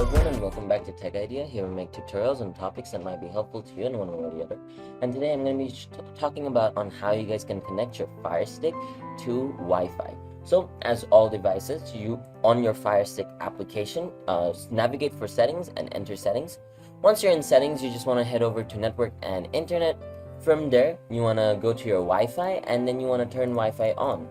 everyone, and welcome back to Tech Idea. Here we make tutorials on topics that might be helpful to you in one way or the other. And today I'm going to be talking about on how you guys can connect your Firestick to Wi-Fi. So as all devices, you on your Firestick application, navigate for settings and enter settings. Once you're in settings, you just want to head over to network and internet. From there, you want to go to your Wi-Fi, and then you want to turn Wi-Fi on.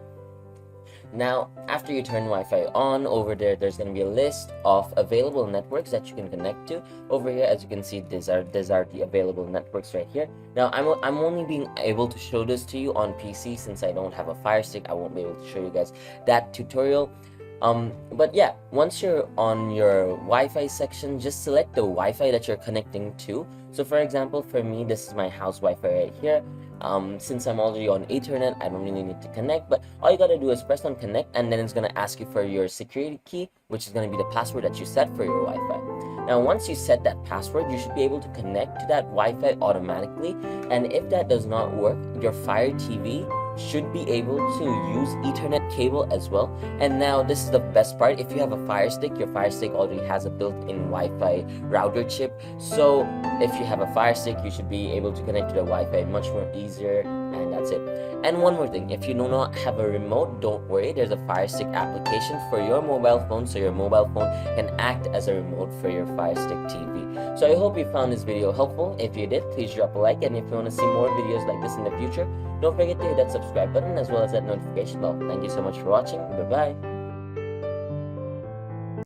Now, after you turn Wi-Fi on, over there, there's going to be a list of available networks that you can connect to. Over here, as you can see, these are the available networks right here. Now, I'm only being able to show this to you on PC since I don't have a Fire Stick. I won't be able to show you guys that tutorial. But yeah, once you're on your Wi-Fi section, just select the Wi-Fi that you're connecting to. So for example, for me, this is my house Wi-Fi right here. Since I'm already on Ethernet, I don't really need to connect, but all you gotta do is press on connect, and then it's gonna ask you for your security key, which is gonna be the password that you set for your Wi-Fi. Now, once you set that password, you should be able to connect to that Wi-Fi automatically, and if that does not work, your Fire TV should be able to use Ethernet cable as well. And now this is the best part: if you have a Fire Stick, your Fire Stick already has a built-in Wi-Fi router chip. So if you have a Fire Stick, you should be able to connect to the Wi-Fi much more easier, and that's it. And one more thing, if you do not have a remote, don't worry, there's a Fire Stick application for your mobile phone, so your mobile phone can act as a remote for your Fire Stick TV. So I hope you found this video helpful. If you did, please drop a like, and if you want to see more videos like this in the future, don't forget to hit that subscribe button as well as that notification bell. Thank you so much for watching. Bye bye.